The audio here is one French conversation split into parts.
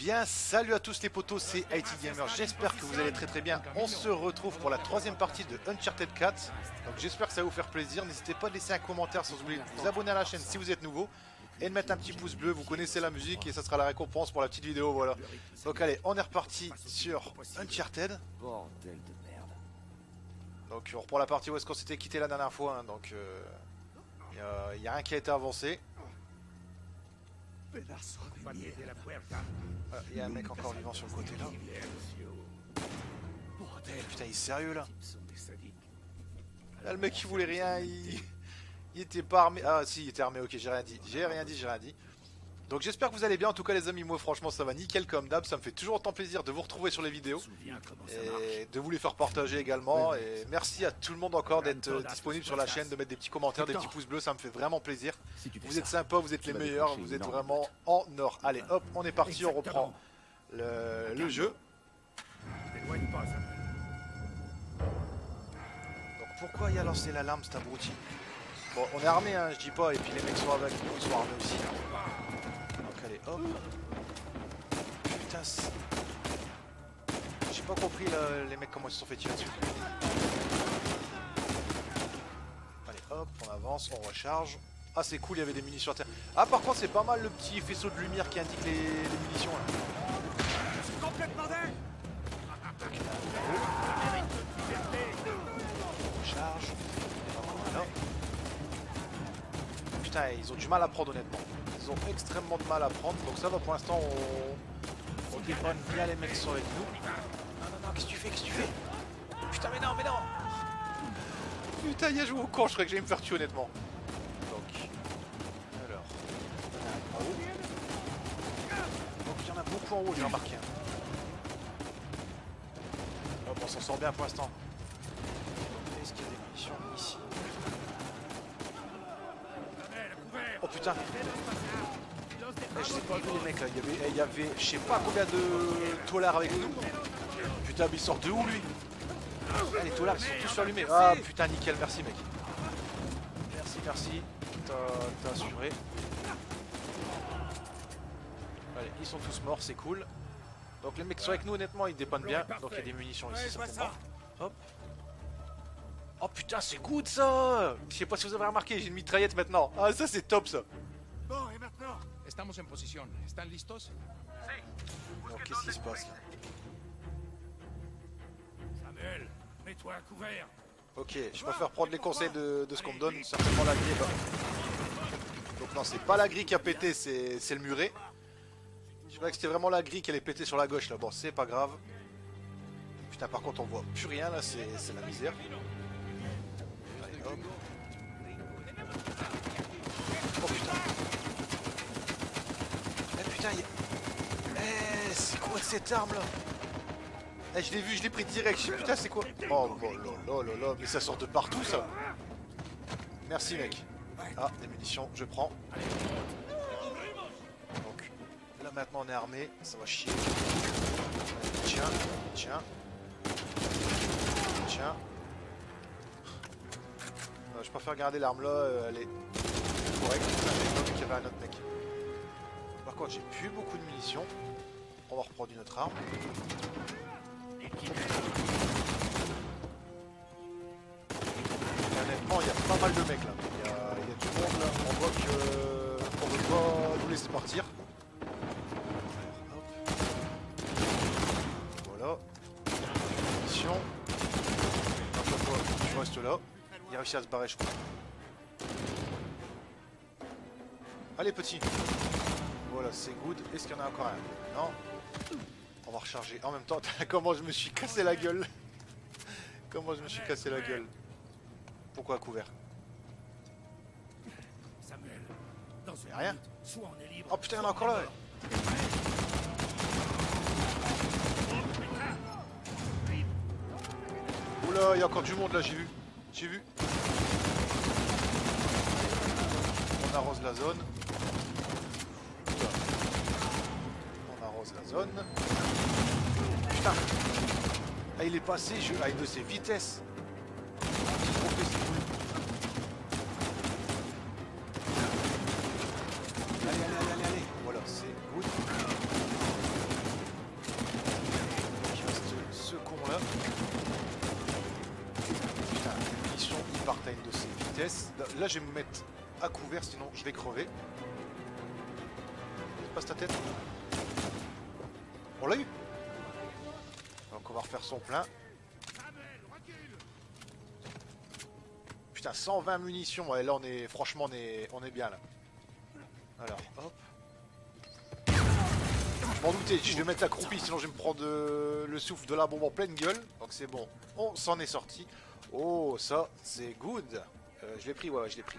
bien, salut à tous les potos, c'est IT Gamer, j'espère que vous allez très bien. On se retrouve pour la troisième partie de Uncharted 4. Donc j'espère que ça va vous faire plaisir, n'hésitez pas à laisser un commentaire sans oublier de vous abonner à la chaîne si vous êtes nouveau. Et de mettre un petit pouce bleu, vous connaissez la musique et ça sera la récompense pour la petite vidéo, voilà. Donc allez, on est reparti sur Uncharted. Bordel de merde. Donc on reprend la partie où est-ce qu'on s'était quitté la dernière fois, hein. Donc il n'y a rien qui a été avancé. Il y a un mec encore vivant sur le côté là. Putain, il est sérieux là. Là le mec il voulait rien, il était pas armé. Ah si, il était armé, ok, j'ai rien dit. Donc j'espère que vous allez bien, en tout cas les amis, moi franchement ça va nickel comme d'hab, ça me fait toujours autant plaisir de vous retrouver sur les vidéos et de vous les faire partager également, et merci à tout le monde encore d'être disponible sur la chaîne, de mettre des petits commentaires, des petits pouces bleus, ça me fait vraiment plaisir. Vous êtes sympas, vous êtes les meilleurs, vous êtes vraiment en or. Allez hop, on est parti, on reprend le jeu. Donc pourquoi il a lancé l'alarme cet abruti? Bon, on est armé, hein, je dis pas, et puis les mecs sont avec nous, ils sont armés aussi. Donc allez, hop. Putain, j'ai pas compris là, les mecs comment ils se sont fait tirer dessus. Allez, hop, on avance, on recharge. Ah, c'est cool, il y avait des munitions à terre. Ah, par contre, c'est pas mal le petit faisceau de lumière qui indique les munitions là. Complètement dingue. On recharge. Voilà. Putain, ils ont du mal à prendre honnêtement. Ils ont extrêmement de mal à prendre. Donc ça va pour l'instant, on dépanne bien les mecs qui sont avec nous. Non, qu'est-ce que tu fais? Putain, mais non. Putain, il a joué au con, je croyais que j'allais me faire tuer honnêtement. Donc, alors, il y en a un en haut. Donc il y en a beaucoup en haut, j'ai remarqué. Oh, bon, on s'en sort bien pour l'instant. Est-ce qu'il y a des munitions ici? Oh putain! Je sais pas où les mecs là, il y avait je sais pas combien de taulards avec nous. Putain, mais il sort de où lui? Les taulards ils sont tous allumés. Ah putain, nickel, merci mec. Merci, t'as assuré. Allez, ils sont tous morts, c'est cool. Donc les mecs qui sont avec nous honnêtement ils dépannent bien. Donc il y a des munitions ici certainement. Hop. Oh putain, c'est good ça! Je sais pas si vous avez remarqué, j'ai une mitraillette maintenant. Ah, ça c'est top ça. Bon, et maintenant? Estamos en posición. ¿Están listos? Donc qu'est-ce qui se passe là? Samuel, mets-toi à couvert. Ok, je préfère prendre les conseils de ce qu'on me donne, certainement la grille. Donc non, c'est pas la grille qui a pété, c'est le muret. Je croyais que c'était vraiment la grille qui allait péter sur la gauche là. Bon, c'est pas grave. Putain, par contre on voit plus rien là, c'est la misère. Allez, hop. Oh putain. Eh putain, c'est quoi cette arme là? Eh, je l'ai vu, je l'ai pris direct. Putain, c'est quoi? Oh là, mais ça sort de partout ça. Merci mec. Ah, des munitions, je prends. Donc là maintenant on est armé, ça va chier. Tiens. Je préfère garder l'arme là, elle est correcte. J'ai vu qu'il y avait un autre mec. Par contre j'ai plus beaucoup de munitions. On va reprendre une autre arme. Honnêtement il y a pas mal de mecs là. Il y a du monde là. On voit qu'on veut pas nous laisser partir. Hop. Voilà. Munitions. Je reste là. Il a réussi à se barrer je crois. Allez petit. Voilà, c'est good. Est-ce qu'il y en a encore un? Non. On va recharger. En même temps, comment je me suis cassé la gueule. Pourquoi à couvert? Samuel, dans une Rien. minute, soit on est libre. Oh putain, il y en a encore là. Oula, il y a encore du monde là, j'ai vu. On arrose la zone. Oula. On arrose la zone. Putain. Ah, il est passé, avec de ses vitesses. J'ai trop fait, c'est cool. Allez. Voilà, c'est good. vitesse. Là, je vais me mettre à couvert, sinon je vais crever. Passe ta tête. On l'a eu. Donc on va refaire son plein. Putain, 120 munitions. Ouais, là on est, franchement, on est bien là. Alors, hop. Je m'en doutais, je vais mettre accroupi, sinon je vais me prendre le souffle de la bombe en pleine gueule. Donc c'est bon, on s'en est sorti. Oh, ça, c'est good. Je l'ai pris, ouais, je l'ai pris.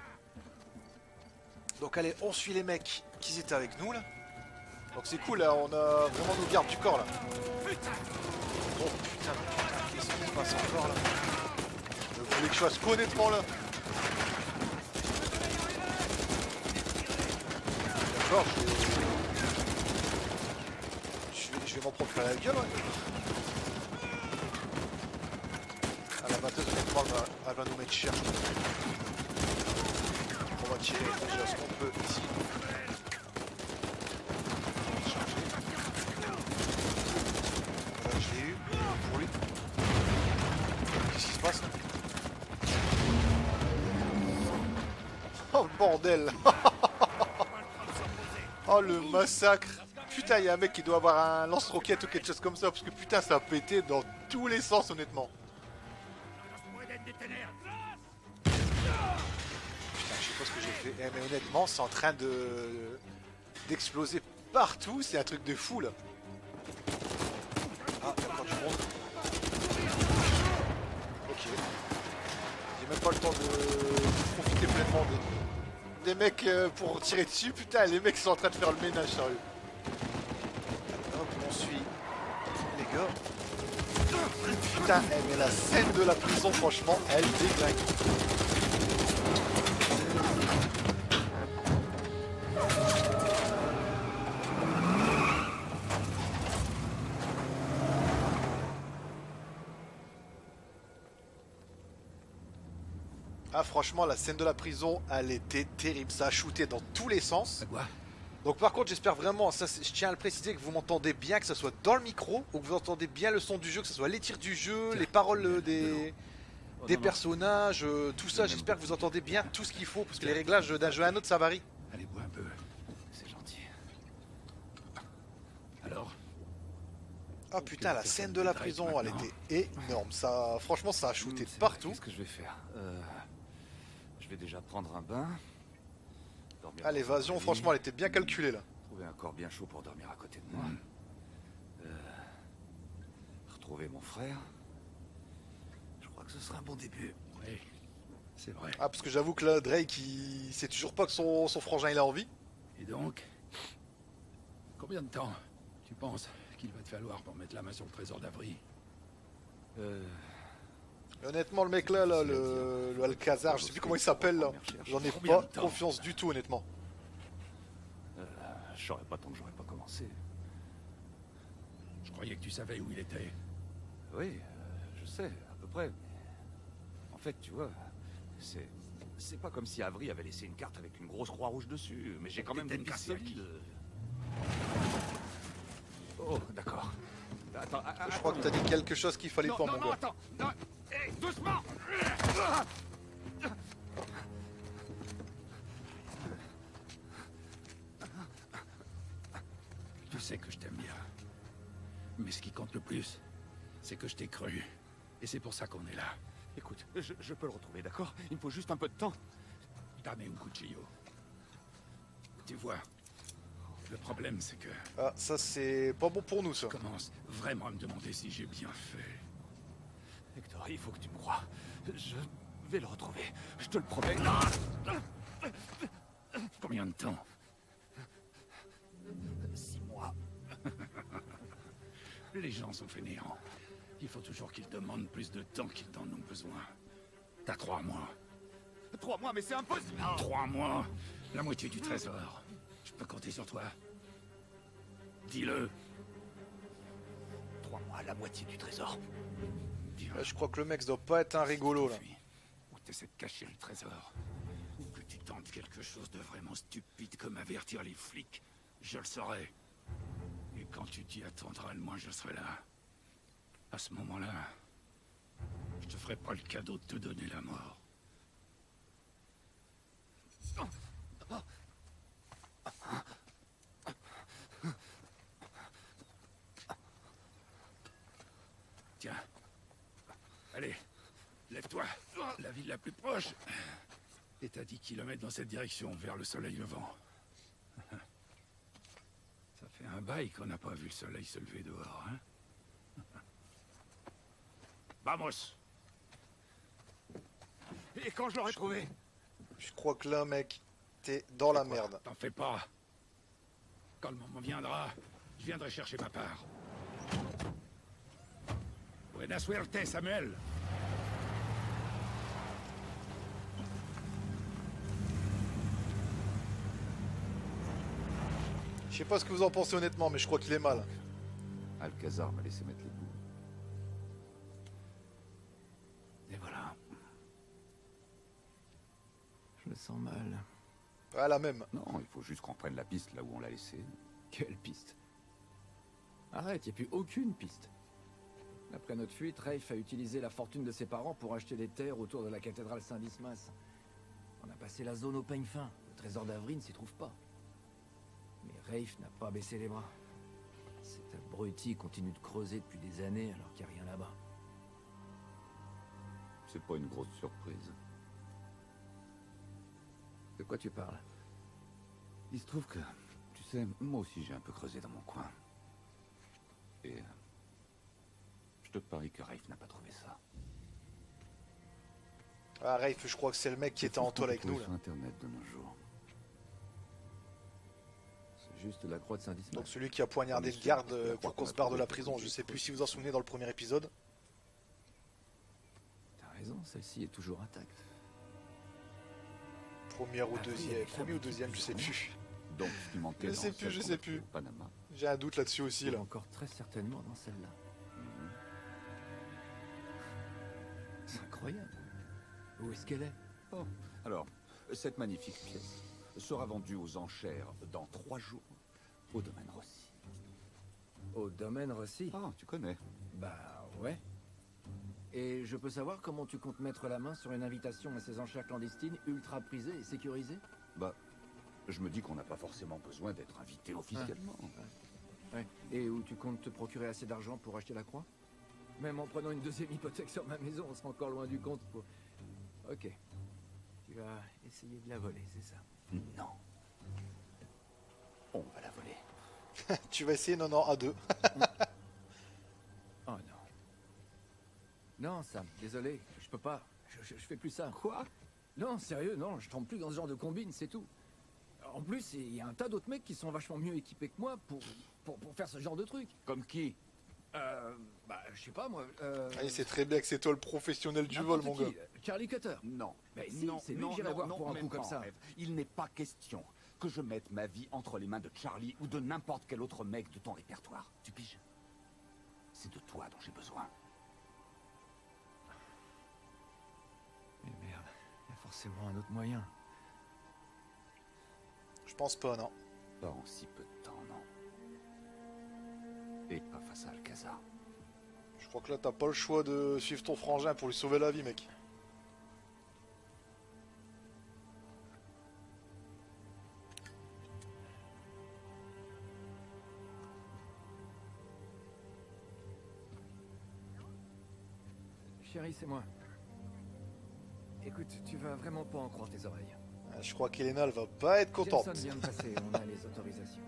Donc allez, on suit les mecs qui étaient avec nous là. Donc c'est cool, là, on a vraiment nos gardes du corps là. Oh putain, qu'est-ce qui se passe encore là? Vous voulez que je fasse quoi honnêtement là? D'accord, je vais m'en prendre plein la gueule, ouais. Ah, la batteuse, honnêtement, elle va nous mettre cher. On va tirer déjà ce qu'on peut ici. Charger. Voilà, je l'ai eu. Pour lui. Qu'est-ce qui se passe là? Oh le bordel. Oh le massacre. Putain, il y a un mec qui doit avoir un lance-roquette ou quelque chose comme ça, parce que putain, ça a pété dans tous les sens, honnêtement. Putain, je sais pas ce que j'ai fait. Eh, mais honnêtement, c'est en train d'exploser partout, c'est un truc de fou là. Ah, il y a encore du monde. Ok. J'ai même pas le temps de profiter pleinement des mecs pour tirer dessus. Putain, les mecs sont en train de faire le ménage, sérieux. Hop, on suit les gars. Putain, mais la scène de la prison, franchement, elle déglingue. Ah, franchement, la scène de la prison, elle était terrible. Ça a shooté dans tous les sens. Quoi? Donc par contre, j'espère vraiment, ça, je tiens à le préciser, que vous m'entendez bien, que ce soit dans le micro, ou que vous entendez bien le son du jeu, que ce soit les tirs du jeu, les paroles des personnages, tout ça. J'espère que vous entendez bien tout ce qu'il faut, parce que les réglages d'un jeu à un autre, ça varie. Allez, bois un peu. C'est gentil. Alors? Ah putain, la scène de la prison, elle était énorme. Ça, franchement, ça a shooté partout. Qu'est-ce que je vais faire? Je vais déjà prendre un bain. Dormir Ah, dans l'évasion, un lit, franchement, elle était bien calculée là. trouver un corps bien chaud pour dormir à côté de moi. Retrouver mon frère. Je crois que ce sera un bon début. Oui, c'est vrai. Ah, parce que j'avoue que là, Drake, il sait toujours pas que son frangin il a envie. Et donc? Combien de temps tu penses qu'il va te falloir pour mettre la main sur le trésor d'Avry? Honnêtement, le mec là, le Alcazar, je sais plus comment il s'appelle là. J'en ai Combien pas de temps confiance du tout, honnêtement. Je saurais pas tant que j'aurais pas commencé. Je croyais que tu savais où il était. Oui, je sais, à peu près. En fait, tu vois, c'est pas comme si Avery avait laissé une carte avec une grosse croix rouge dessus, mais j'ai quand même des Capitaine pistes Carciac. solides. Oh, d'accord. Attends, Je crois que t'as dit quelque chose qu'il fallait pas, mon gars. attends, non, hé, doucement. Tu sais que je t'aime bien. Mais ce qui compte le plus, c'est que je t'ai cru. Et c'est pour ça qu'on est là. Écoute, je peux le retrouver, d'accord? Il me faut juste un peu de temps. Dame un cuchillo. Tu vois, le problème c'est que Ah, ça c'est pas bon pour nous, ça. je commence vraiment à me demander si j'ai bien fait. Hector, il faut que tu me crois. Je vais le retrouver. Je te le promets. Combien de temps? 6 mois. Les gens sont fainéants. Il faut toujours qu'ils demandent plus de temps qu'ils n'en ont besoin. T'as 3 mois. 3 mois, mais c'est impossible. 3 mois. La moitié du trésor. Je peux compter sur toi. Dis-le. 3 mois, la moitié du trésor. Dis-le. Là, je crois que le mec ça doit pas être un rigolo là. Ou t'essaies de cacher le trésor. Ou que tu tentes quelque chose de vraiment stupide comme avertir les flics. Je le saurai. Et quand tu t'y attendras, le moins je serai là. À ce moment-là, je te ferai pas le cadeau de te donner la mort. Tiens. Allez, lève-toi. La ville la plus proche est à 10 kilomètres dans cette direction, vers le soleil levant. Ça fait un bail qu'on n'a pas vu le soleil se lever dehors, hein? Vamos! Et quand je l'aurai trouvé? Je crois que là, mec, t'es dans la merde. T'en fais pas. Quand le moment viendra, je viendrai chercher ma part. Buena suerte, Samuel. Je sais pas ce que vous en pensez honnêtement, mais je crois qu'il est mal. Alcazar m'a laissé mettre les bouts. Et voilà. Je me sens mal. Ah, la même. Non, il faut juste qu'on prenne la piste là où on l'a laissée. Quelle piste? Arrête, y a plus aucune piste. Après notre fuite, Rafe a utilisé la fortune de ses parents pour acheter des terres autour de la cathédrale Saint-Dismas. On a passé la zone au peigne fin. Le trésor d'Avril ne s'y trouve pas. Mais Rafe n'a pas baissé les bras. Cet abruti continue de creuser depuis des années alors qu'il n'y a rien là-bas. C'est pas une grosse surprise. De quoi tu parles? Il se trouve que, tu sais, moi aussi j'ai un peu creusé dans mon coin. Et je te parie que Rafe n'a pas trouvé ça. Ah, Rafe, je crois que c'est le mec qui était en toile avec nous, là. Sur Internet de nos jours. C'est juste la croix de Saint-Dismas. Donc celui qui a poignardé le garde pour qu'on se barre de la prison. Je sais plus si vous en souvenez dans le premier épisode. T'as raison, celle-ci est toujours intacte. Premier ou deuxième, je sais plus. Donc ce qui manquait Je dans sais plus, celle je qu'on sais a trouvée plus. au Panama. J'ai un doute là-dessus aussi, Il est là. encore très certainement dans celle-là. Mhm. C'est incroyable. Où est-ce qu'elle est? Oh, alors, cette magnifique pièce sera vendue aux enchères dans 3 jours au domaine Rossi. Au domaine Rossi? Ah, tu connais. Bah ouais. Et je peux savoir comment tu comptes mettre la main sur une invitation à ces enchères clandestines ultra prisées et sécurisées? Bah, je me dis qu'on n'a pas forcément besoin d'être invité officiellement. Ouais. Et où tu comptes te procurer assez d'argent pour acheter la croix? Même en prenant une deuxième hypothèque sur ma maison, on sera encore loin du compte pour... Ok. Tu vas essayer de la voler, c'est ça? Non. On va la voler. Tu vas essayer, non, à deux. Oh non. Non, Sam, désolé, je peux pas. Je fais plus ça. Quoi? Non, sérieux, non, je tombe plus dans ce genre de combine, c'est tout. En plus, il y a un tas d'autres mecs qui sont vachement mieux équipés que moi pour faire ce genre de truc. Comme qui? Bah, je sais pas, moi. Allez, c'est très bien que c'est toi le professionnel du vol, n'importe mon gars. qui. Charlie Cutter. Non. Mais si, non, c'est lui non, que j'irai non, voir non, pour un même coup comme pas en ça. rêve. Il n'est pas question que je mette ma vie entre les mains de Charlie ou de n'importe quel autre mec de ton répertoire. Tu piges? C'est de toi dont j'ai besoin. Mais merde, il y a forcément un autre moyen. Je pense pas, non. Pas en si peu de temps, non. Et pas face à Alcazar. Je crois que là, t'as pas le choix de suivre ton frangin pour lui sauver la vie, mec. Chérie, c'est moi. Écoute, tu vas vraiment pas en croire tes oreilles. Je crois qu'Elena, elle va pas être contente. Jameson vient de passer, on a les autorisations.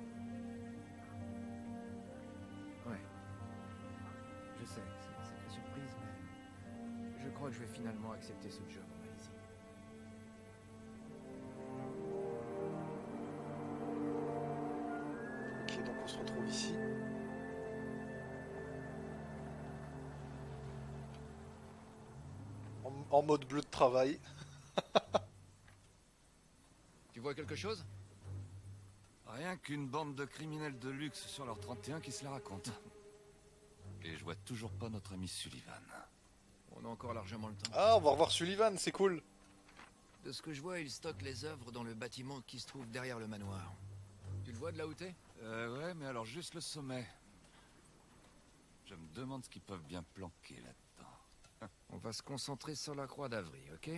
Ouais. Je sais, c'est une sacrée surprise, mais... Je crois que je vais finalement accepter ce job en Malaisie. Ok, donc on se retrouve ici. En mode bleu de travail. Tu vois quelque chose? Rien qu'une bande de criminels de luxe sur leur 31 qui se la raconte. Et je vois toujours pas notre ami Sullivan. On a encore largement le temps. Ah, on va revoir Sullivan, c'est cool. De ce que je vois, il stocke les œuvres dans le bâtiment qui se trouve derrière le manoir. Tu le vois de là où t'es? Ouais, mais alors juste le sommet. Je me demande ce qu'ils peuvent bien planquer là-dedans. On va se concentrer sur la croix d'Avry, ok?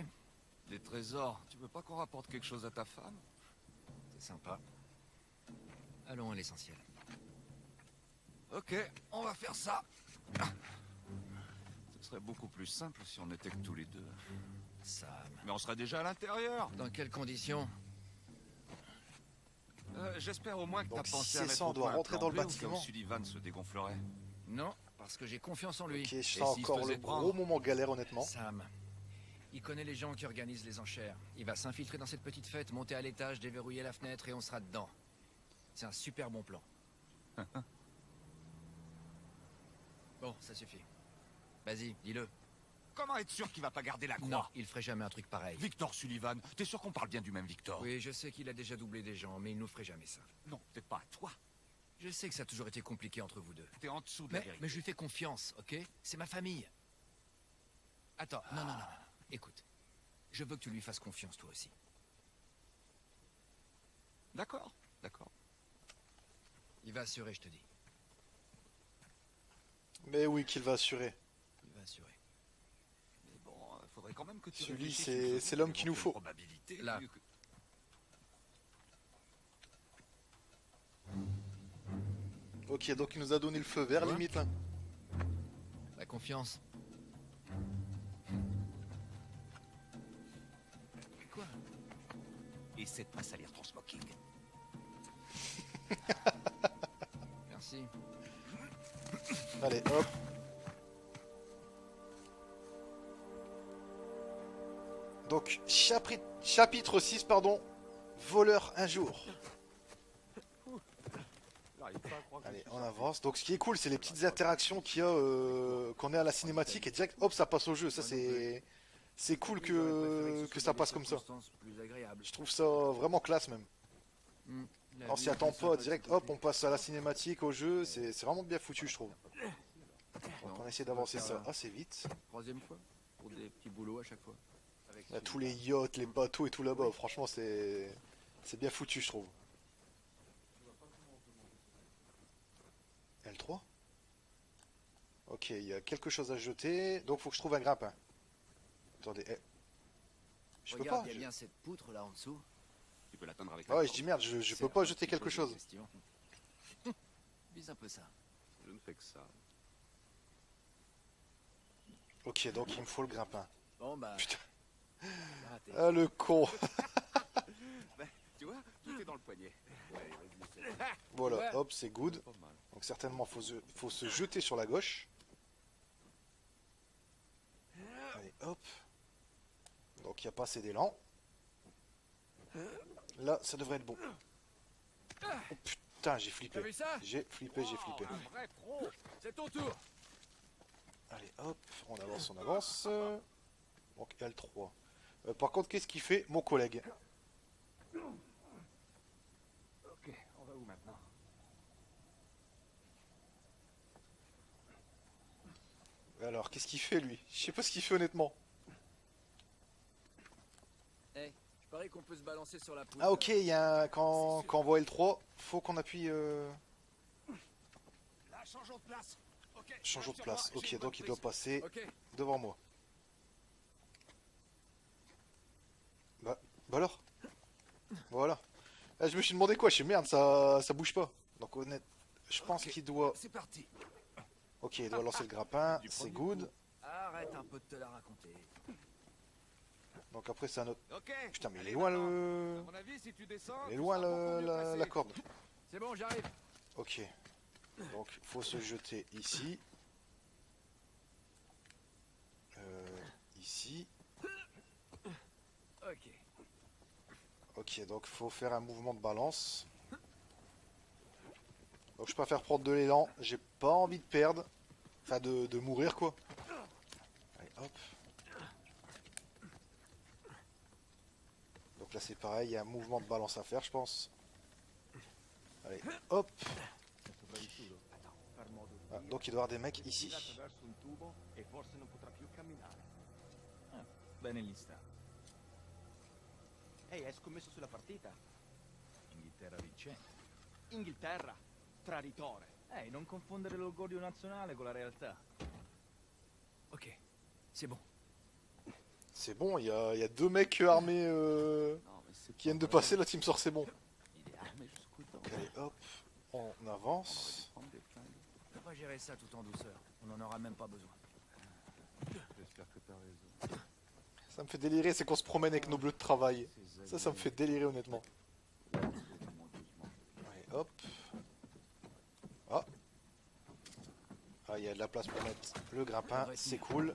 Des trésors. Tu veux pas qu'on rapporte quelque chose à ta femme? C'est sympa. Allons à l'essentiel. Ok, on va faire ça. Ce serait beaucoup plus simple si on était que tous les deux. Sam. Mais on serait déjà à l'intérieur. Dans quelles conditions? J'espère au moins que Donc, t'as pensé si à c'est mettre ça, on au doit point un rentrer plan dans le B au cas où bâtiment. Sullivan se dégonflerait. Non, parce que j'ai confiance en lui. Ok, je s'il sens se encore faisait le prendre gros moment galère, honnêtement. Sam. Il connaît les gens qui organisent les enchères. Il va s'infiltrer dans cette petite fête, monter à l'étage, déverrouiller la fenêtre et on sera dedans. C'est un super bon plan. Bon, ça suffit. Vas-y, dis-le. Comment être sûr qu'il va pas garder la croix? Non, il ferait jamais un truc pareil. Victor Sullivan, t'es sûr qu'on parle bien du même Victor? Oui, je sais qu'il a déjà doublé des gens, mais il nous ferait jamais ça. Non, peut-être pas à toi. Je sais que ça a toujours été compliqué entre vous deux. T'es en dessous de la Mais vérité. je lui fais confiance, ok? C'est ma famille. Attends, non. Écoute, je veux que tu lui fasses confiance toi aussi. D'accord. Il va assurer, je te dis. Mais oui, qu'il va assurer. Il va assurer. Mais bon, faudrait quand même que tu Celui, réfléchisses c'est- une c'est l'homme qu'il nous faut. probabilité Là. que- Ok, donc il nous a donné le feu vert, Ouais. limite, là. La confiance. Quoi? Essaie de pas salir ton smoking. Merci. Allez, hop. Donc, chapitre 6, pardon. Voleur un jour. Allez, on avance. Donc, ce qui est cool, c'est les petites interactions qu'il y a, qu'on est à la cinématique et direct, hop, ça passe au jeu. Ça, c'est cool que ça passe comme ça. Plus agréable. Je trouve ça vraiment classe, même. On s'y attend pas, direct, hop, on passe à la cinématique, au jeu. C'est vraiment bien foutu, je trouve. Donc, on va essayer d'avancer ça assez vite. Troisième fois. Pour des petits boulots à chaque fois. Il y a tous les yachts, les bateaux et tout là-bas. Franchement, c'est bien foutu, je trouve. L3. Ok, il y a quelque chose à jeter. Donc, faut que je trouve un grappin. Attendez, je peux Regarde, pas. il y a bien cette poutre là en dessous. Tu peux l'atteindre avec Ah ouais, je dis merde, je peux pas jeter quelque chose. Vise un peu ça. Je ne fais que ça. Ok, donc il me faut le grappin. Bon bah. Putain. c'est raté. Ah, le con. Tu vois, tout est dans le poignet. Voilà, Ouais. hop, c'est good. Pas mal. Donc, certainement, faut se jeter sur la gauche. Allez, hop. Donc, il n'y a pas assez d'élan. Là, ça devrait être bon. Oh, putain, j'ai T'as flippé. vu ça? J'ai flippé. Un vrai pro. C'est ton tour. Allez, hop, on avance, on avance. Donc, L3. Par contre, qu'est-ce qu'il fait, mon collègue? Ok, on va où maintenant? Alors, qu'est-ce qu'il fait, lui? Je sais pas ce qu'il fait, honnêtement. Eh, je parie qu'on peut se balancer sur la poutre. Ah, ok, il y a un... quand on voit L3, faut qu'on appuie... Là, changeons de place. Ok. Changeons de sur place. moi, j'ai Ok, une donc il doit bonne passer Ok. devant moi. Bah alors. Voilà. Ah, je me suis demandé quoi, je suis merde, ça bouge pas. Donc honnête, je pense Ok. qu'il doit... prise. C'est parti. Ok, il doit lancer le grappin, Du c'est premier good. Arrête un peu de te la raconter. Donc après c'est un autre... Ok. Putain mais il Allez, est loin maintenant. À le... mon avis, si tu descends, Il est tu loin seras beaucoup mieux la placé. corde. C'est bon, j'arrive. Ok. Donc faut se jeter ici. Ici. Ok. Ok, donc faut faire un mouvement de balance. Donc je préfère prendre de l'élan, j'ai pas envie de perdre. Enfin de mourir quoi. Allez hop. Donc là c'est pareil, il y a un mouvement de balance à faire je pense. Allez hop. Ah, donc il doit y avoir des mecs ici. attraverso un tubo e forse non potrà più camminare. Bene lì sta. Ehi, hai scommesso sulla partita? Inghilterra vincente. Inghilterra, traditore. Ehi, non confondere l'orgoglio nazionale con la realtà. Ok. C'est bon. C'est bon, il y a deux mecs armés Non, mais c'est qui viennent de pas vrai. passer, l'autre il me sort c'est bon. Il est armé jusqu'aux dents. Donc, allez hop, on On va avance. prendre des flingues. On va gérer ça tout en douceur. On en aura même pas besoin. J'espère que t'as raison. Ça me fait délirer, c'est qu'on se promène avec nos bleus de travail. Ça me fait délirer honnêtement. Allez hop. Ah. Ah, il y a de la place pour mettre le grappin, c'est cool.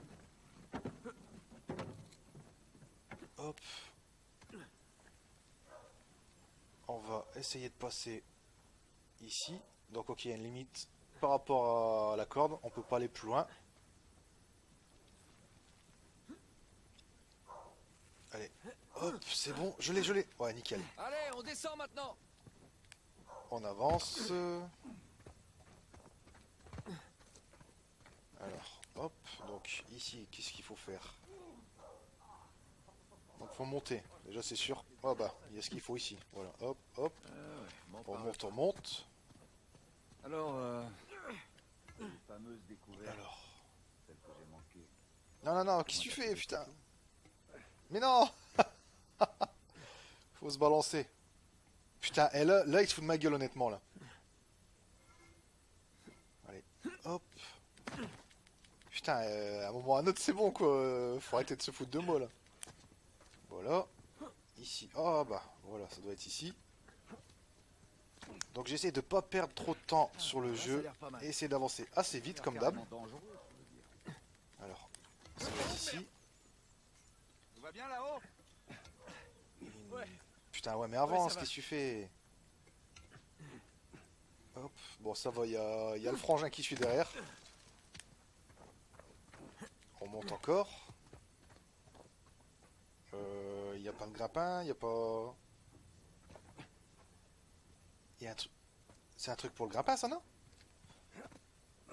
Hop. On va essayer de passer ici. Donc ok, il y a une limite par rapport à la corde, on peut pas aller plus loin. Allez, hop, c'est bon, je l'ai. Ouais, nickel. Allez, on descend maintenant. On avance. Alors, hop, donc ici, qu'est-ce qu'il faut faire? Donc faut monter, déjà c'est sûr. Oh bah, il y a ce qu'il faut ici. Voilà, hop, hop, Bon, on monte. Alors, les fameuses découvertes, Alors, celles que j'ai manquées. non, qu'est-ce que tu fais, putain? Mais non. Faut se balancer. Putain, et là, il se fout de ma gueule, honnêtement, là. Allez, hop. Putain, à un moment ou à un autre, c'est bon, quoi. Faut arrêter de se foutre de moi, là. Voilà. Ici. Ah, bah, voilà, ça doit être ici. Donc, j'essaie de pas perdre trop de temps sur le Ça a jeu. l'air pas mal. Et essayer d'avancer assez vite, comme d'hab. Carrément dangereux, je veux dire. Alors, ça va être ici. Tout va bien là-haut? Putain, ouais, mais avance, ça va. qu'est-ce que tu fais? Hop, bon, ça va, il y a le frangin qui suit derrière. On monte encore. Il n'y a pas de grappin, il n'y a pas... Il y a un truc... C'est un truc pour le grappin, ça, non?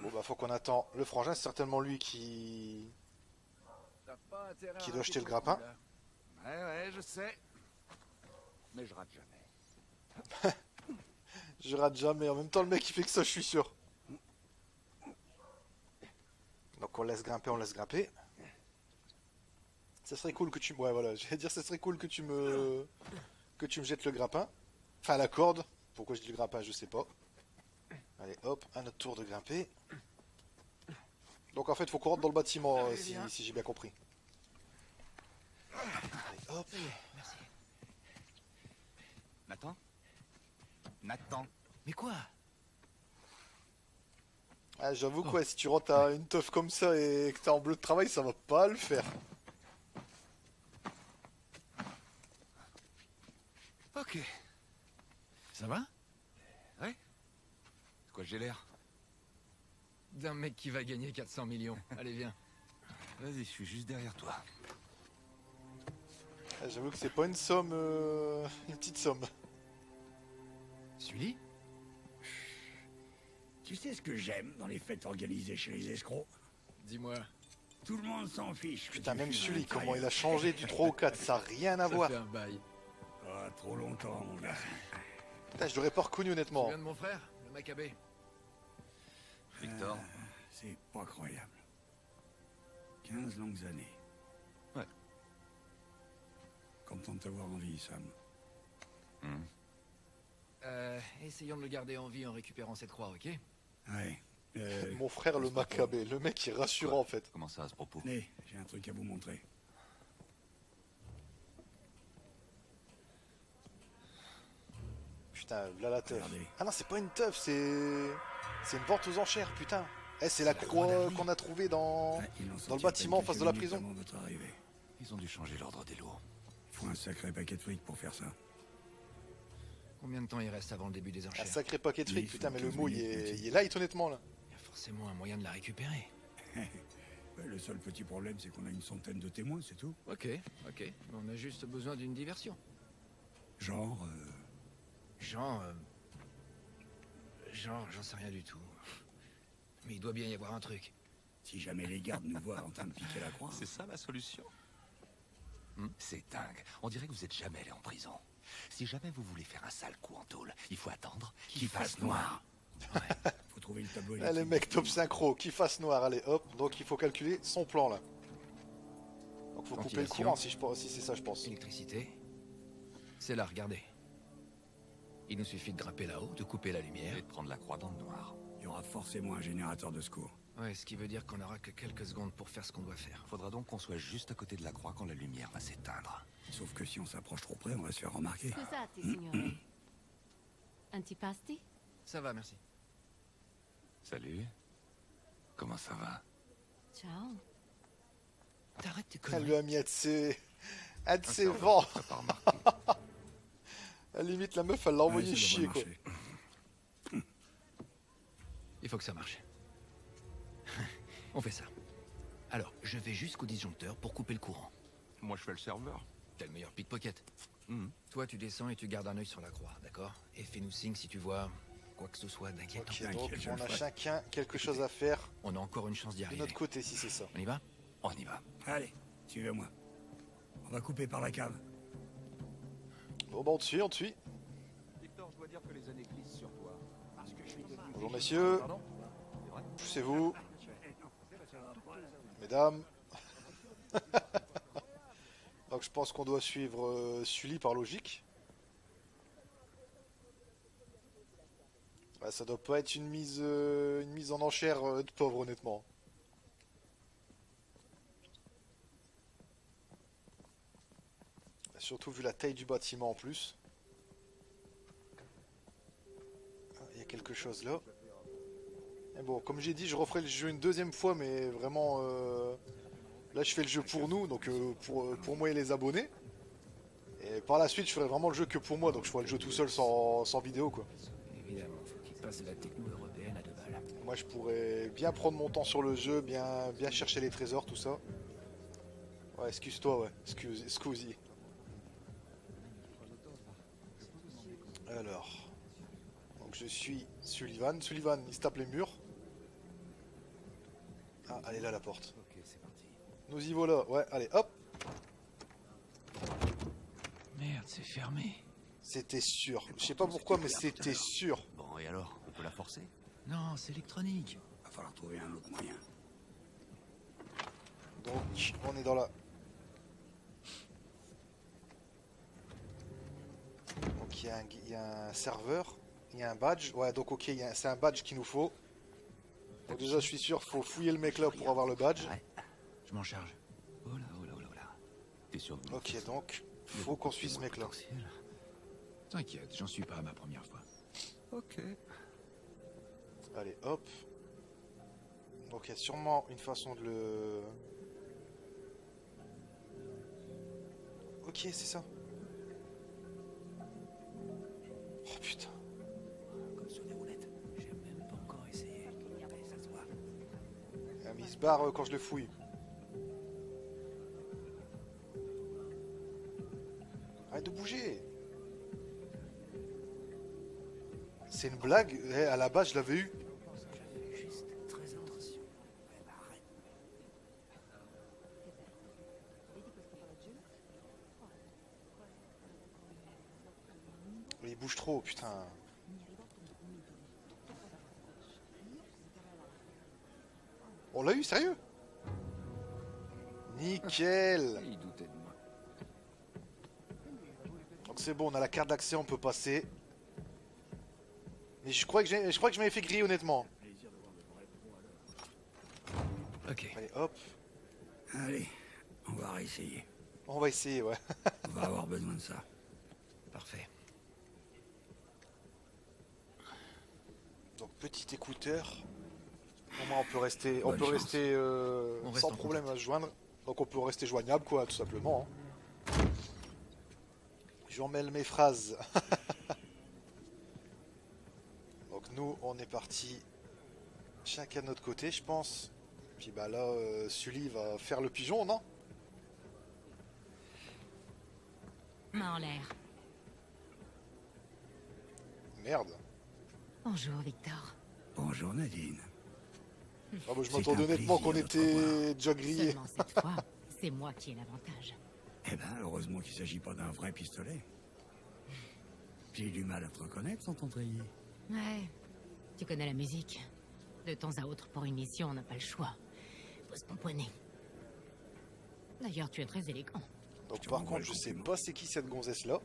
Bon, bah, faut qu'on attend. Le frangin, c'est certainement lui qui doit jeter le grappin. Ouais, je sais. Mais je rate jamais. Je rate jamais. En même temps, le mec, il fait que ça, je suis sûr. Donc, on laisse grimper. Ça serait cool que tu... Ouais, voilà, j'allais dire, ça serait cool que tu me jettes le grappin. Enfin, la corde. Pourquoi je dis le grappin, je sais pas. Allez, hop, un autre tour de grimper. Donc, en fait, faut qu'on rentre dans le bâtiment, si j'ai bien compris. Allez, hop. Nathan? Mais quoi? Ah, j'avoue que ouais, si tu rentres à une teuf comme ça et que t'es en bleu de travail, ça va pas le faire. Ok. Ça va? Ouais? C'est quoi j'ai l'air? D'un mec qui va gagner 400 millions. Allez, viens. Vas-y, je suis juste derrière toi. Ah, j'avoue que c'est pas une somme, une petite somme. Sully? Tu sais ce que j'aime dans les fêtes organisées chez les escrocs? Dis-moi. Tout le monde s'en fiche. que Putain, tu même fumes à Sully, comment l'intérieur. il a changé du 3 au 4, ça a rien à Ça voir. fait un bail. Ah, trop longtemps, mon gars. Putain, je l'aurais pas reconnu Tu honnêtement. viens de mon frère, le Maccabée? Victor? C'est pas croyable. 15 longues années. Ouais. Content de t'avoir en vie, Sam. Essayons de le garder en vie en récupérant cette croix, ok? Ouais. Mon frère le Maccabée, le mec qui est rassurant en fait. Comment ça à ce propos? Venez, j'ai un truc à vous montrer. Putain, là la teuf. Regardez. Ah non, c'est pas une teuf, c'est... C'est une vente aux enchères, putain. Eh, c'est la croix qu'on a trouvée dans... Ouais, ils l'ont dans sorti le bâtiment à en face peine de la quelques prison. minutes avant votre arrivée. Ils ont dû changer l'ordre des lots. Il faut un sacré paquet de fric pour faire ça. Combien de temps il reste avant le début des Un enchères? sacré paquet de fric, Il putain, faut mais le 15 mot, minutes, il petit. est light honnêtement là. Il y a forcément un moyen de la récupérer. Ouais, le seul petit problème, c'est qu'on a une centaine de témoins, c'est tout. Ok. On a juste besoin d'une diversion. Genre, Genre, j'en sais rien du tout. Mais il doit bien y avoir un truc. si jamais les gardes nous voient en train de piquer la croix. C'est ça la solution? C'est dingue. On dirait que vous êtes jamais allé en prison. Si jamais vous voulez faire un sale coup en tôle, il faut attendre qu'il fasse noir. Faut trouver le tableau. Allez électrique. mec, top synchro, qui fasse noir, allez hop. Donc il faut calculer son plan là. Donc faut couper le Ventilation. courant si c'est ça, je pense. Électricité. C'est là, regardez. Il nous suffit de grimper là-haut, de couper la lumière. Et de prendre la croix dans le noir. Il y aura forcément un générateur de secours. Ouais, ce qui veut dire qu'on n'aura que quelques secondes pour faire ce qu'on doit faire. Faudra donc qu'on soit juste à côté de la croix quand la lumière va s'éteindre. Sauf que si on s'approche trop près, on va se faire remarquer. Scusate, signore. Antipasti? Ça va, merci. Salut. Comment ça va? Ciao. T'arrêtes tes Elle conneries. lui a mis un de ses serveur, vents. t'as pas remarqué. À la limite, la meuf, elle l'a envoyé chier, quoi. Il faut que ça marche. On fait ça. Alors, je vais jusqu'au disjoncteur pour couper le courant. Moi, je fais le serveur. T'as le meilleur pickpocket. Mhm. Toi, tu descends et tu gardes un œil sur la croix, d'accord? Et fais-nous signe si tu vois quoi que ce soit d'inquiétant. Ok, T'inquiète, donc je on le a ferai. chacun quelque chose à faire On a encore une chance d'y de arriver. notre côté, si c'est ça. On y va? On y va. Allez, suivez-moi. On va couper par la cave. Bon, bah on te suit, on te suit. Victor, je dois dire que les années glissent sur toi. Parce que je suis devenu... Bonjour messieurs, Pardon? C'est vrai? poussez-vous. Mesdames. Donc je pense qu'on doit suivre Sully par logique. Ouais, ça doit pas être une mise en enchère de pauvre, honnêtement. Surtout vu la taille du bâtiment en plus. Ah, il y a quelque chose là. Et bon, comme j'ai dit, je referai le jeu une deuxième fois, mais vraiment, là je fais le jeu pour nous, donc pour moi et les abonnés. Et par la suite, je ferai vraiment le jeu que pour moi, donc je ferai le jeu tout seul sans vidéo, quoi. Évidemment, faut qu'il passe la techno européenne à 2 balles. Moi, je pourrais bien prendre mon temps sur le jeu, bien chercher les trésors, tout ça. Ouais, excuse-toi, ouais. Excuse-y. Alors. Donc, je suis Sullivan. Sullivan, il se tape les murs. Ah, elle est là, la porte. Ok, c'est parti. Nous y voilà. Ouais, allez, hop. Merde, c'est fermé. C'était sûr. Je sais pas pourquoi, mais c'était sûr. Bon, et alors? On peut la forcer? Non, c'est électronique. Va falloir trouver un autre moyen. Donc, on est dans la... Donc, il y a un serveur. Il y a un badge. Ouais, donc, ok, c'est un badge qu'il nous faut. Donc, déjà, je suis sûr, faut fouiller le mec là pour avoir le badge. Ouais, je m'en charge. Oh là, oh là, oh là, oh là. T'es sûr de nous? Ok, donc, faut qu'on suive ce mec là. Potentiel. T'inquiète, j'en suis pas à ma première fois. Ok. Allez, hop. Donc, il y a sûrement une façon de le... Ok, c'est ça. Oh putain. Comme sur des roulettes. J'ai même pas encore essayé. Allez, ça se voit. Ah, mais il se barre quand je le fouille. Arrête de bouger. C'est une blague. Eh, à la base, je l'avais eu. Juste très attention. Il bouge trop, putain. On l'a eu, sérieux? Nickel. Il doutait de moi. Donc c'est bon, on a la carte d'accès, on peut passer. Mais je crois que je m'avais fait griller, honnêtement. Ok. Allez, hop. Allez, on va réessayer. On va essayer, ouais. On va avoir besoin de ça. Parfait. Donc petit écouteur. Au moins on peut rester, Bonne chance. On reste sans en problème à se joindre. Donc on peut rester joignable, quoi, tout simplement. Hein. Je remêle mes phrases. Donc nous, on est parti chacun de notre côté, je pense. Puis bah là, Sully va faire le pigeon, non? Main en l'air. Merde. Bonjour, Victor. Bonjour Nadine. Ah bah, je C'est m'attendais un honnêtement qu'on plaisir de te était revoir. déjà grillés. Seulement cette fois, c'est moi qui ai l'avantage. Eh ben, heureusement qu'il s'agit pas d'un vrai pistolet. J'ai eu du mal à te reconnaître sans ton treillis. Ouais, tu connais la musique. De temps à autre, pour une mission, on n'a pas le choix. Faut se pomponner. D'ailleurs, tu es très élégant. Donc par contre, je sais pas c'est qui cette gonzesse là.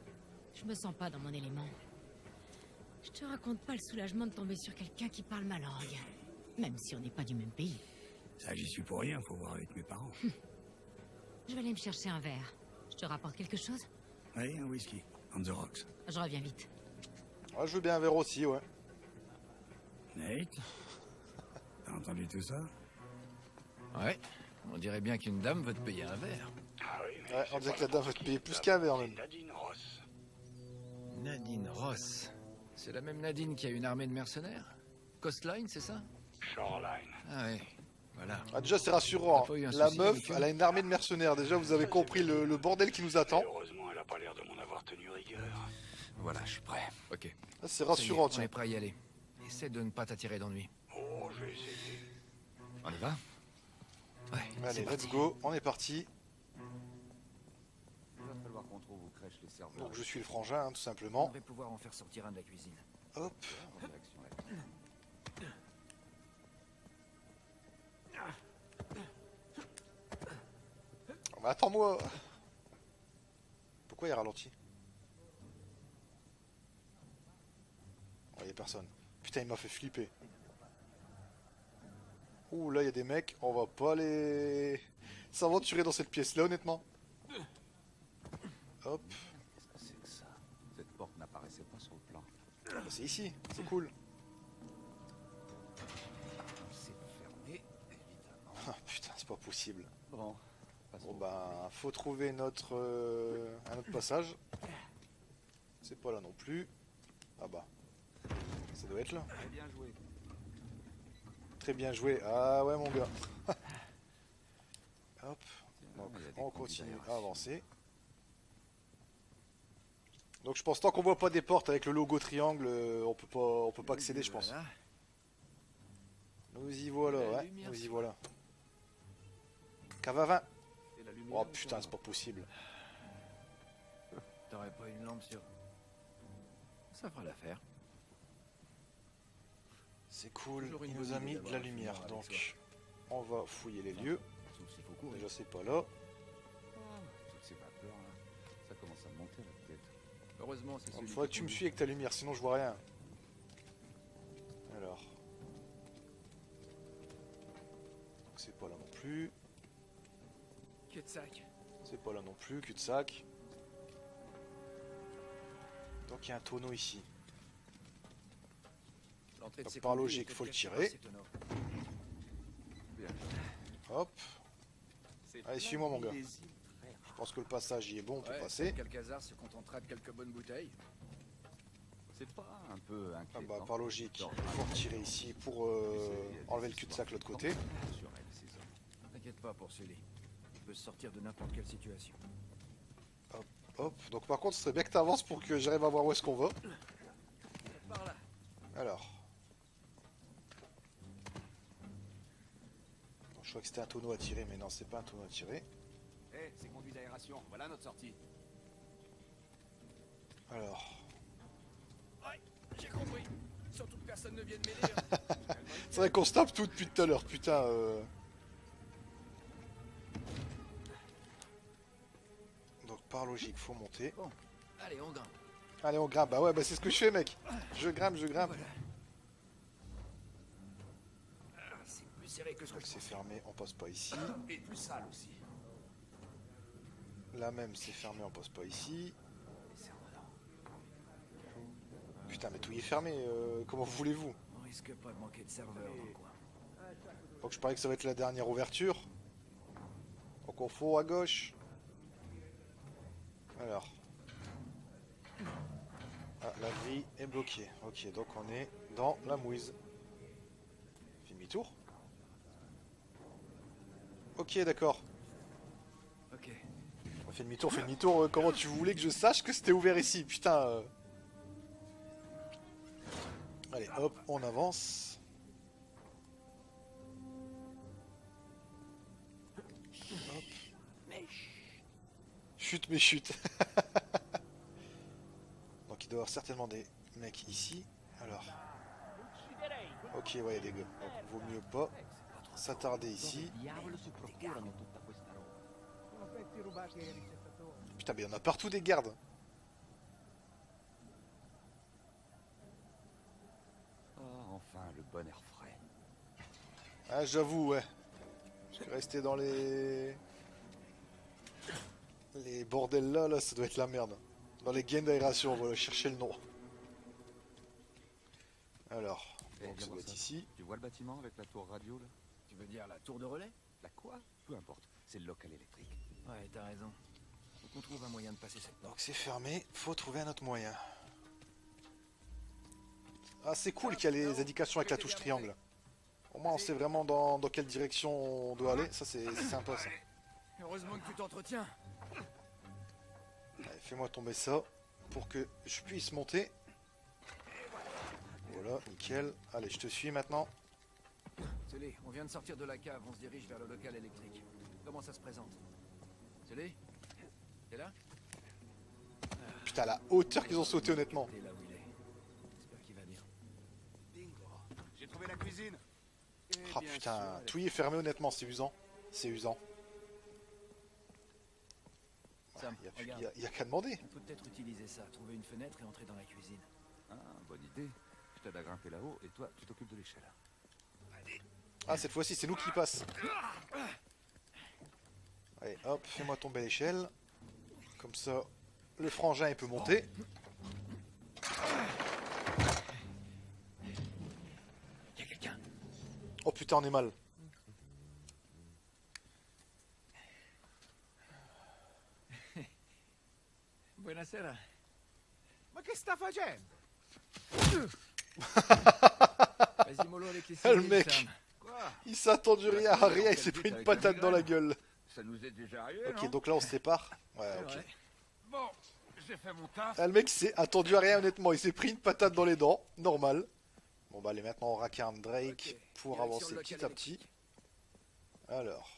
Je me sens pas dans mon élément. Je te raconte pas le soulagement de tomber sur quelqu'un qui parle ma langue. Même si on n'est pas du même pays. Ça, j'y suis pour rien, faut voir avec mes parents. Je vais aller me chercher un verre. Je te rapporte quelque chose? Oui, un whisky. On the rocks. Je reviens vite. Ah, je veux bien un verre aussi, ouais. Nate, t'as entendu tout ça? Ouais, on dirait bien qu'une dame veut te payer un verre. Ah oui, mais Ouais, on dirait que la dame va te payer plus qu'un verre même. Nadine Ross. Nadine Ross. C'est la même Nadine qui a une armée de mercenaires? Coastline, c'est ça? Shoreline. Ah ouais, voilà. Ah, déjà c'est rassurant, T'as pas eu un la souci meuf, avec elle elle a une armée de mercenaires, déjà vous avez compris le bordel qui nous attend. Heureusement, elle a pas l'air de m'en avoir tenu rigueur. Voilà, je suis prêt. Ok. Ah, c'est rassurant, On tiens. est prêt à y aller. Essaie de ne pas t'attirer d'ennui. Oh, je vais essayer. On y va? Ouais, Allez, c'est let's parti. go, on est parti. Il va falloir qu'on trouve où crèchent les serveurs. Donc je suis le frangin, hein, tout On simplement. devrait pouvoir en faire sortir un de la cuisine. Hop, En direction là. oh, mais attends-moi. Pourquoi il ralentit? Oh, y a personne. Putain, il m'a fait flipper. Ouh, là, il y a des mecs. On va pas les s'aventurer dans cette pièce-là, honnêtement. Hop. Qu'est-ce que c'est que ça? Cette porte n'apparaissait pas sur le plan. Ah, bah, c'est ici. C'est cool. C'est fermé, évidemment. Ah, putain, c'est pas possible. Bon, passons. Bon, bah, faut trouver notre un autre passage. C'est pas là non plus. Ah bah. Ça doit être là. Très bien joué. Très bien joué. Ah ouais, mon gars. Hop. Donc, il y a des on conduits continue à d'aération. avancer. Donc je pense tant qu'on voit pas des portes avec le logo triangle, on peut pas accéder, je pense. Voilà. Nous y voilà, La ouais. lumière, Nous y c'est- voilà. Cave à 20. Et la lumière Oh est putain, là. c'est pas possible. T'aurais pas une lampe sur... Ça fera l'affaire. C'est cool. Toujours une Il bonne nous a idée mis de d'avoir la un lumière. fumoir avec Donc on va fouiller les lieux. Sauf s'il faut courir. Déjà c'est pas là. Toutes ces vapeurs là, ça commence à me monter à la tête. Heureusement, c'est Il celui faudrait que qui tu me conduit. suis avec ta lumière, sinon je vois rien. Alors. Donc c'est pas là non plus. Cul-de-sac. C'est pas là non plus, cul-de-sac. Donc il y a un tonneau ici. L'entrée de Donc, ces par conduits logique, était faut le cachée tirer. par ces tonneaux. Bien. Hop. C'est Allez, suis-moi, mon gars. des îles très rares. Je pense que le passage y est bon, on peut Ouais, passer. Calcazar se contentera de quelques bonnes bouteilles. C'est pas un peu Ah inquiétant. bah par logique, Genre, il faut retirer ici pour enlever le cul-de-sac de l'autre côté. sur elle, ces hommes. T'inquiète pas pour Sully. Il peut se sortir de n'importe quelle situation. Hop, donc par contre ce serait bien que tu avances pour que j'arrive à voir où est-ce qu'on va. Par là. Alors. Bon, je crois que c'était un tonneau à tirer, mais non, c'est pas un tonneau à tirer. Hé, c'est conduit d'aération, voilà notre sortie. Alors. Ouais, j'ai compris. Surtout que personne ne vienne m'aider. C'est vrai qu'on se tape tout depuis tout à l'heure, putain. Donc par logique, faut monter. Bon, allez, on grimpe. Allez, on grimpe. Bah ouais, bah c'est ce que je fais, mec. Je grimpe, je grimpe. Voilà. Ah, c'est plus serré que ce que Donc je c'est pensais. fermé, on passe pas ici. Et plus sale aussi. Là même, c'est fermé, on passe pas ici. Putain, mais tout y est fermé. Comment voulez-vous? On risque pas de manquer de serveurs dans le coin. Donc je parie que ça va être la dernière ouverture. Donc on faut à gauche. Alors. Ah, la grille est bloquée. Ok, donc on est dans la mouise. Fais demi-tour. Ok, d'accord. Ok. On fait demi-tour, fais demi-tour. Comment tu voulais que je sache que c'était ouvert ici? Putain. Allez, hop, on avance. Hop. Chute, mais chute. Donc il doit y avoir certainement des mecs ici. Alors. Ok, ouais, il y a des gars. Donc vaut mieux pas s'attarder ici. Diavolo si procurano tutta questa roba? Putain, mais il y en a partout des gardes. Ah, enfin, le bon air frais. Ah, j'avoue, ouais. Parce que rester dans les bordels là, ça doit être la merde. Dans les gaines d'aération, voilà, chercher le nom. Alors, Eh, donc viens ça doit voir être ça. ici. Tu vois le bâtiment avec la tour radio, là? Tu veux dire la tour de relais? La quoi? Peu importe, c'est le local électrique. Ouais, t'as raison. Faut qu'on trouve un moyen de passer cette porte. Donc c'est fermé, faut trouver un autre moyen. Ah, c'est cool qu'il y a les indications avec la touche triangle. Au moins on sait vraiment dans quelle direction on doit aller, ça c'est sympa ça. Heureusement que tu t'entretiens. Allez, fais-moi tomber ça pour que je puisse monter. Voilà, nickel. Allez, je te suis maintenant. Sully, on vient de sortir de la cave, on se dirige vers le local électrique. Comment ça se présente? Sully? T'es là? Putain, la hauteur qu'ils ont sauté honnêtement. T'es là où il est. J'espère qu'il va bien. J'ai trouvé la cuisine. Ah putain, tout y est fermé honnêtement, c'est usant. C'est usant. Sam, Il regarde. y a qu'à demander. On peut peut-être utiliser ça, trouver une fenêtre et entrer dans la cuisine. Ah, bonne idée. Je t'aide à grimper là-haut et toi, tu t'occupes de l'échelle. Ah, cette fois-ci, c'est nous qui passe. Allez, hop, fais-moi tomber l'échelle. Comme ça, le frangin, il peut monter. Y'a quelqu'un. Oh putain, on est mal. Buonasera. Ma che sta facendo? Vas-y, mollo avec les Le civils, mec. Sam. Il s'attendait rien à rien, il s'est pris une patate dans la gueule. Ça nous est déjà arrivé, Ok, non? donc là on se sépare. Ouais, C'est ok. vrai. Bon, j'ai fait mon taf. Ah, le mec s'est attendu à rien honnêtement, il s'est pris une patate dans les dents, normal. Bon bah allez, maintenant on racarne Drake Ok, pour direction avancer le local petit à petit. électrique. Alors.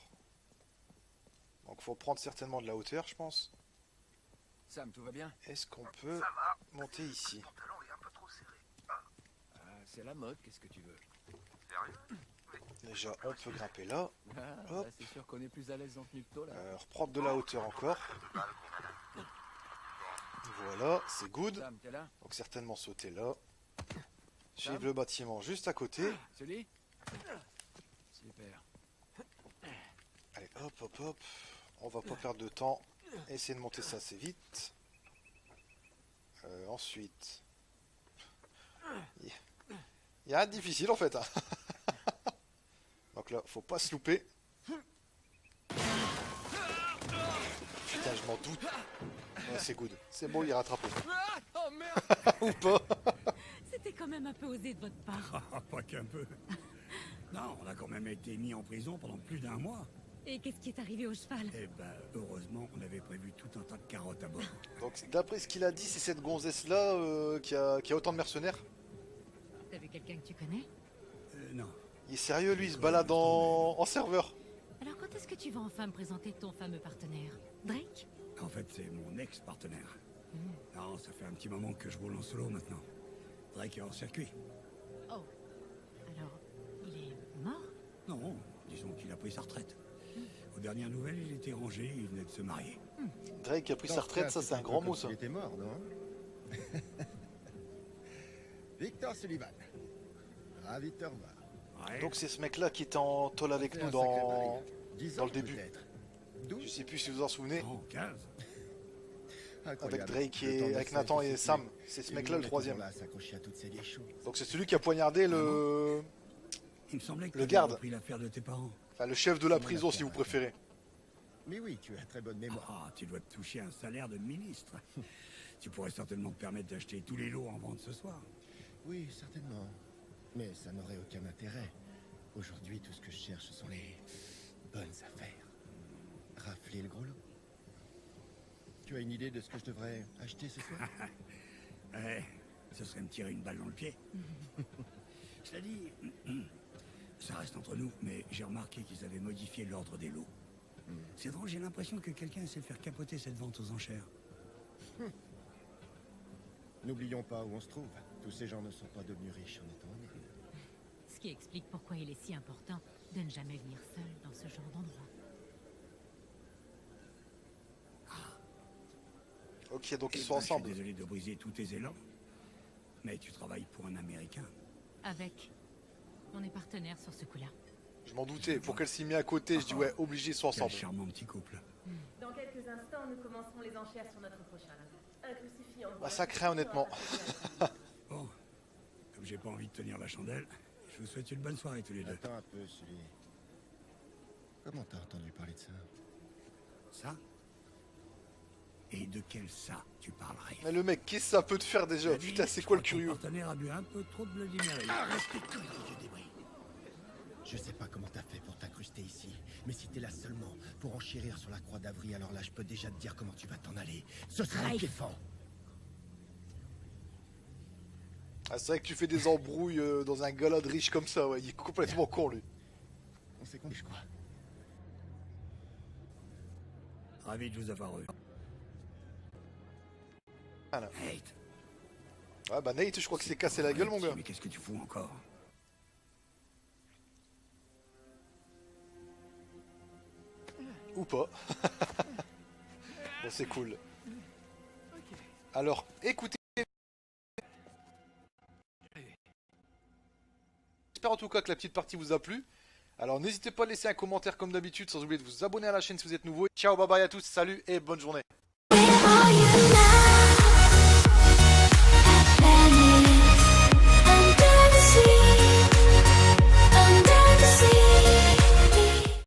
Donc faut prendre certainement de la hauteur, je pense. Sam, tout va bien? Est-ce qu'on peut monter ici? Ah, c'est la mode, qu'est-ce que tu veux? Déjà, on peut grimper là. Ah, Hop. là, c'est sûr qu'on est plus à l'aise dans ce nupto, là. Reprendre de la hauteur encore. Voilà, c'est good. Sam, t'es là? Donc certainement sauter là. Suivre Sam le bâtiment juste à côté. Sully? Super. Allez, hop, hop, hop. On va pas perdre de temps. Essayer de monter ça assez vite. Ensuite. Il y a rien de difficile en fait. Hein. Donc là, faut pas se louper. Putain, je m'en doute. Ouais, c'est good. C'est bon, il est rattrapé. Oh merde! Ou pas. C'était quand même un peu osé de votre part. Ah, pas qu'un peu. Non, on a quand même été mis en prison pendant plus d'un mois. Et qu'est-ce qui est arrivé au cheval? Eh ben, heureusement, on avait prévu tout un tas de carottes à bord. Donc d'après ce qu'il a dit, c'est cette gonzesse là qui a autant de mercenaires. T'as vu quelqu'un que tu connais? Non. Il est sérieux lui, il se balade en serveur. Alors quand est-ce que tu vas enfin me présenter ton fameux partenaire? Drake? En fait, c'est mon ex-partenaire. Non, ça fait un petit moment que je roule en solo maintenant. Drake est hors circuit. Oh. Alors, il est mort? Non, disons qu'il a pris sa retraite. Aux dernières nouvelles, il était rangé, il venait de se marier. Drake a pris sa retraite, ça c'est un grand mot ça. Il était mort, non? Victor Sullivan. Ravi de te revoir. Ouais. Donc c'est ce mec là qui était en tôle avec Fait nous un sacré dans pari. 10 dans ans le début. peut-être. Je 12. sais plus si vous vous en souvenez. Non, 15. Avec Incroyable. Drake Le et temps de avec la Nathan sagesse et du Sam. siècle. C'est ce Et mec nous, là on le est troisième. toujours là à s'accrocher à toutes ces vieilles choses. Donc c'est celui qui a poignardé le Il me semblait que Le tu garde. avais repris l'affaire de tes parents. enfin, le chef de la prison si vous préférez. Mais oui, tu as très bonne mémoire. Ah, tu dois te toucher un salaire de ministre. Tu pourrais certainement te permettre d'acheter tous les lots en vente ce soir. Oui, certainement. Mais ça n'aurait aucun intérêt. Aujourd'hui, tout ce que je cherche, ce sont les bonnes affaires. Rafler le gros lot. Tu as une idée de ce que je devrais acheter ce soir? Ouais, ce serait me tirer une balle dans le pied. Cela dit, ça reste entre nous, mais j'ai remarqué qu'ils avaient modifié l'ordre des lots. C'est drôle, j'ai l'impression que quelqu'un sait faire capoter cette vente aux enchères. N'oublions pas où on se trouve. Tous ces gens ne sont pas devenus riches en étant honnêtes. Ce qui explique pourquoi il est si important de ne jamais venir seul dans ce genre d'endroit. Ok, donc ils Eh sont ben, je suis ensemble. désolé de briser tous tes élans, mais tu travailles pour un Américain. Avec. On est partenaires sur ce coup-là. Je m'en doutais. Pour qu'elle s'y met à côté, je dis ouais, obligé, ils sont Quel ensemble. charmant petit couple. Dans quelques instants, nous commencerons les enchères sur notre prochain lot. Un crucifix en bois. Bah, ça craint, honnêtement. Bon, comme j'ai pas envie de tenir la chandelle, je vous souhaite une bonne soirée tous les deux. Attends un peu, Sully. Comment t'as entendu parler de ça? Ça? Et de quel ça tu parlerais? Mais le mec, qu'est-ce que ça peut te faire déjà? Putain, c'est quoi le curieux? Ton partenaire a bu un peu trop de Bloody Mary. Arrête tes conneries, je débris. Je sais pas comment t'as fait pour t'incruster ici, mais si t'es là seulement pour enchérir sur la croix d'Avry, alors là, je peux déjà te dire comment tu vas t'en aller. Ce sera Rafe. kiffant. Ah, c'est vrai que tu fais des embrouilles dans un gala de riche comme ça, ouais. Il est complètement con, lui. On s'est compris, je crois. Ravi de vous avoir eu. Voilà. Nate. Ouais, bah Nate, je crois qu'il s'est cassé la gueule, mon gars. Mais qu'est-ce que tu fous encore? Ou pas. Bon, c'est cool. Alors, écoutez. J'espère en tout cas que la petite partie vous a plu. Alors, n'hésitez pas à laisser un commentaire comme d'habitude, sans oublier de vous abonner à la chaîne si vous êtes nouveau. Ciao, bye bye à tous, salut et bonne journée. Where are you?